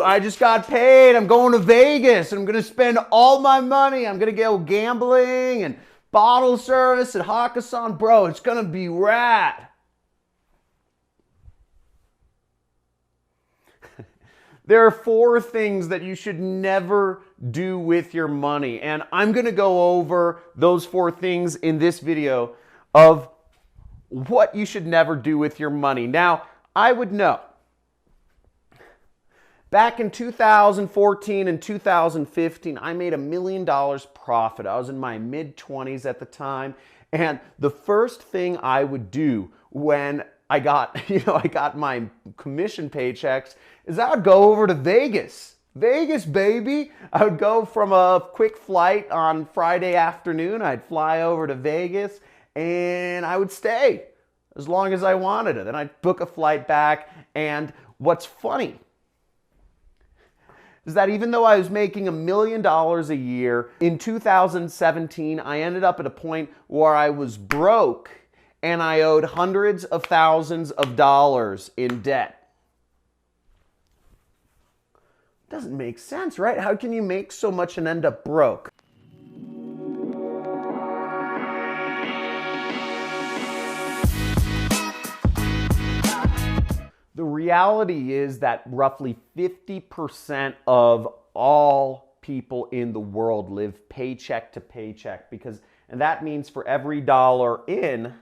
I just got paid. I'm going to Vegas and I'm going to spend all my money. I'm going to go gambling and bottle service at Hakkasan. Bro, it's going to be rad. There are 4 things that you should never do with your money. And I'm going to go over those 4 things in this video of what you should never do with your money. Now, I would know. Back in 2014 and 2015, I made $1 million profit. I was in my mid-20s at the time. And the first thing I would do when I got my commission paychecks is I would go over to Vegas. Vegas, baby. I would go from a quick flight on Friday afternoon. I'd fly over to Vegas and I would stay as long as I wanted it. Then I'd book a flight back. And what's funny is that even though I was making $1 million a year, in 2017, I ended up at a point where I was broke and I owed hundreds of thousands of dollars in debt. Doesn't make sense, right? How can you make so much and end up broke? The reality is that roughly 50% of all people in the world live paycheck to paycheck and that means for every dollar in,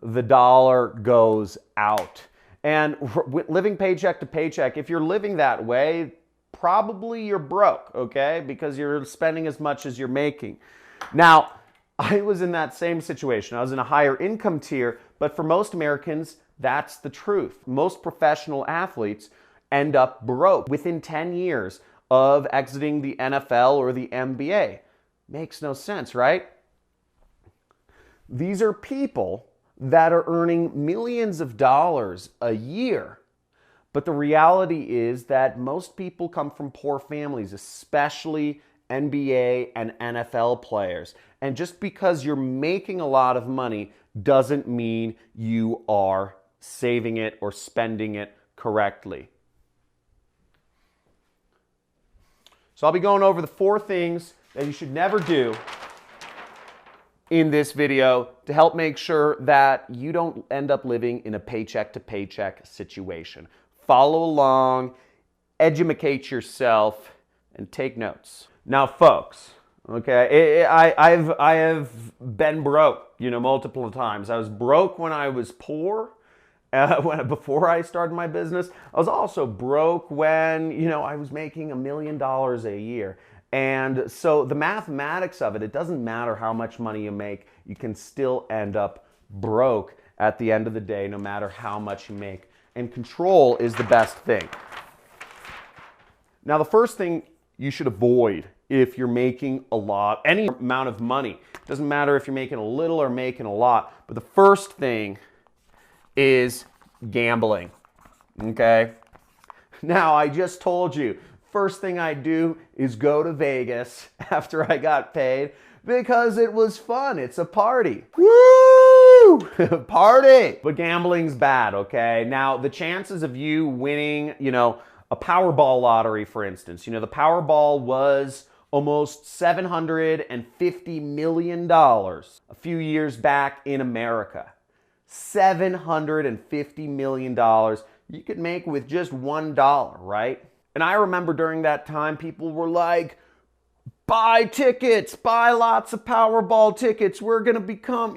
the dollar goes out. And living paycheck to paycheck, if you're living that way, probably you're broke, okay? Because you're spending as much as you're making. Now, I was in that same situation. I was in a higher income tier, but for most Americans, that's the truth. Most professional athletes end up broke within 10 years of exiting the NFL or the NBA. Makes no sense, right? These are people that are earning millions of dollars a year. But the reality is that most people come from poor families, especially NBA and NFL players. And just because you're making a lot of money doesn't mean you are saving it or spending it correctly. So I'll be going over the 4 things that you should never do in this video to help make sure that you don't end up living in a paycheck to paycheck situation. Follow along, educate yourself, and take notes. Now, folks, okay, I have been broke, multiple times. I was broke when I was poor, before I started my business. I was also broke when, I was making $1 million a year. And so the mathematics of it, it doesn't matter how much money you make, you can still end up broke at the end of the day, no matter how much you make. And control is the best thing. Now, the first thing you should avoid if you're making a lot, any amount of money, it doesn't matter if you're making a little or making a lot, but the first thing is gambling, okay? Now, I just told you, first thing I do is go to Vegas after I got paid because it was fun. It's a party. Woo! Party! But gambling's bad, okay? Now, the chances of you winning, a Powerball lottery, for instance, the Powerball was almost $750 million a few years back in America. $750 million you could make with just $1, right? And I remember during that time, people were like, buy tickets, buy lots of Powerball tickets. We're going to become,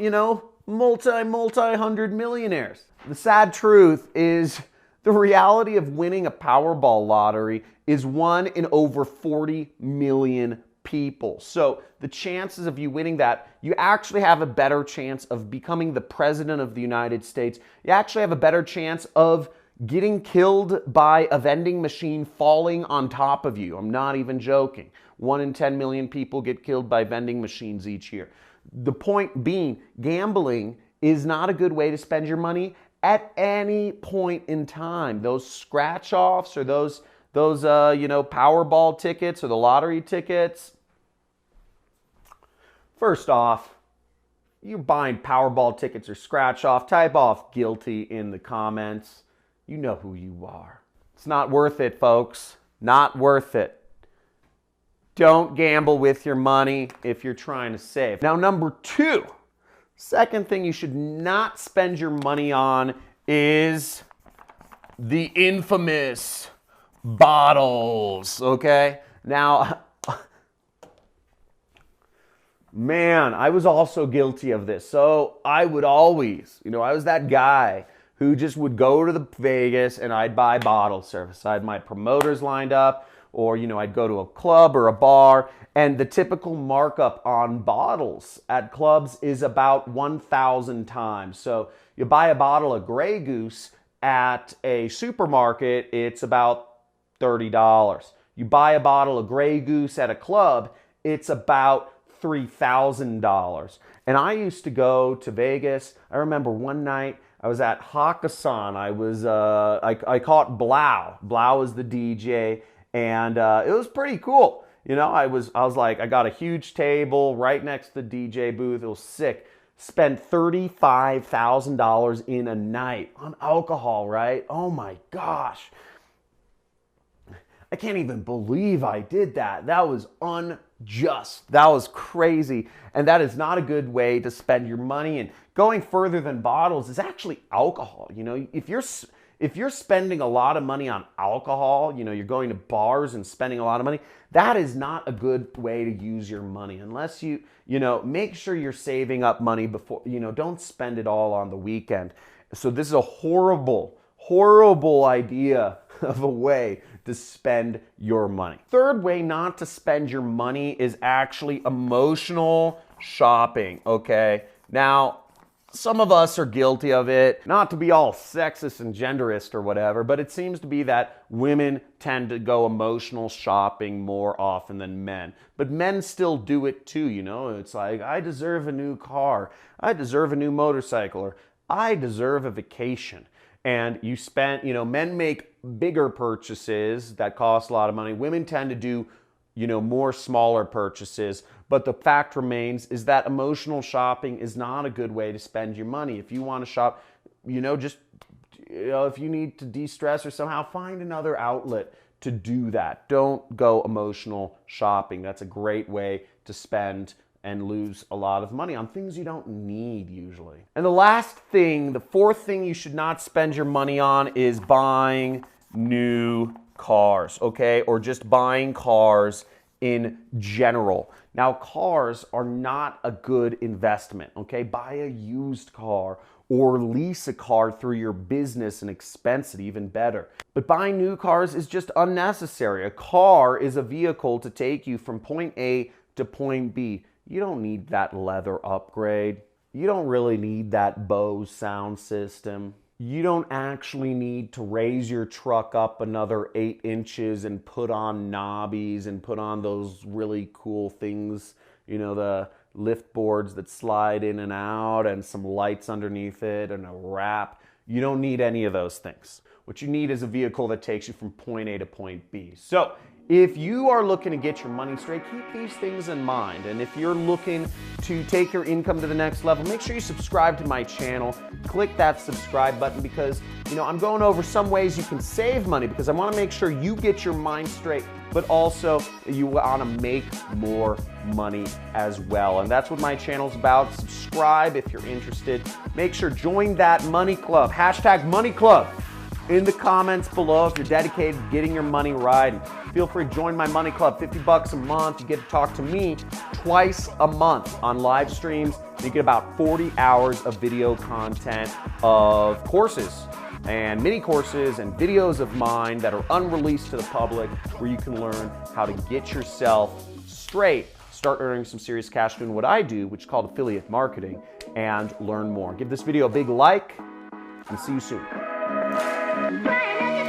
multi-hundred millionaires. The sad truth is the reality of winning a Powerball lottery is 1 in over 40 million people. So the chances of you winning that, you actually have a better chance of becoming the president of the United States. You actually have a better chance of getting killed by a vending machine falling on top of you. I'm not even joking. 1 in 10 million people get killed by vending machines each year. The point being, gambling is not a good way to spend your money at any point in time. Those scratch-offs or those Powerball tickets or the lottery tickets. First off, you're buying Powerball tickets or scratch-off, type off guilty in the comments. You know who you are. It's not worth it, folks. Not worth it. Don't gamble with your money if you're trying to save. Now, number two, second thing you should not spend your money on is the infamous bottles, okay? Now, man, I was also guilty of this. So I would always, I was that guy who just would go to the Vegas and I'd buy bottle service. I had my promoters lined up, or, I'd go to a club or a bar, and the typical markup on bottles at clubs is about 1,000 times. So you buy a bottle of Grey Goose at a supermarket, it's about $30. You buy a bottle of Grey Goose at a club, it's about $3,000. And I used to go to Vegas. I remember one night I was at Hakkasan. I caught Blau. Blau was the DJ, and it was pretty cool. I was like, I got a huge table right next to the DJ booth. It was sick. Spent $35,000 in a night on alcohol, right? Oh my gosh. I can't even believe I did that. That was unjust. That was crazy. And that is not a good way to spend your money. And going further than bottles is actually alcohol. If you're spending a lot of money on alcohol, you're going to bars and spending a lot of money, that is not a good way to use your money. Unless you make sure you're saving up money before, don't spend it all on the weekend. So this is a horrible, horrible idea of a way to spend your money. Third way not to spend your money is actually emotional shopping, okay? Now, some of us are guilty of it, not to be all sexist and genderist or whatever, but it seems to be that women tend to go emotional shopping more often than men. But men still do it too, It's like, I deserve a new car, I deserve a new motorcycle, or I deserve a vacation. And you spend, men make bigger purchases that cost a lot of money. Women tend to do, more smaller purchases. But the fact remains is that emotional shopping is not a good way to spend your money. If you want to shop, if you need to de-stress or somehow find another outlet to do that. Don't go emotional shopping. That's a great way to spend and lose a lot of money on things you don't need usually. And the last thing, the fourth thing you should not spend your money on is buying new cars, okay? Or just buying cars in general. Now, cars are not a good investment, okay? Buy a used car or lease a car through your business and expense it, even better. But buying new cars is just unnecessary. A car is a vehicle to take you from point A to point B. You don't need that leather upgrade. You don't really need that Bose sound system. You don't actually need to raise your truck up another 8 inches and put on knobbies and put on those really cool things, the lift boards that slide in and out and some lights underneath it and a wrap. You don't need any of those things. What you need is a vehicle that takes you from point A to point B. So if you are looking to get your money straight, keep these things in mind. And if you're looking to take your income to the next level, make sure you subscribe to my channel. Click that subscribe button because, I'm going over some ways you can save money because I want to make sure you get your mind straight, but also you want to make more money as well. And that's what my channel's about. Subscribe if you're interested. Make sure join that money club. #MoneyClub. In the comments below if you're dedicated to getting your money right. And feel free to join my money club, $50 a month. You get to talk to me twice a month on live streams. You get about 40 hours of video content of courses and mini courses and videos of mine that are unreleased to the public where you can learn how to get yourself straight, start earning some serious cash doing what I do, which is called affiliate marketing, and learn more. Give this video a big like and see you soon. Bye.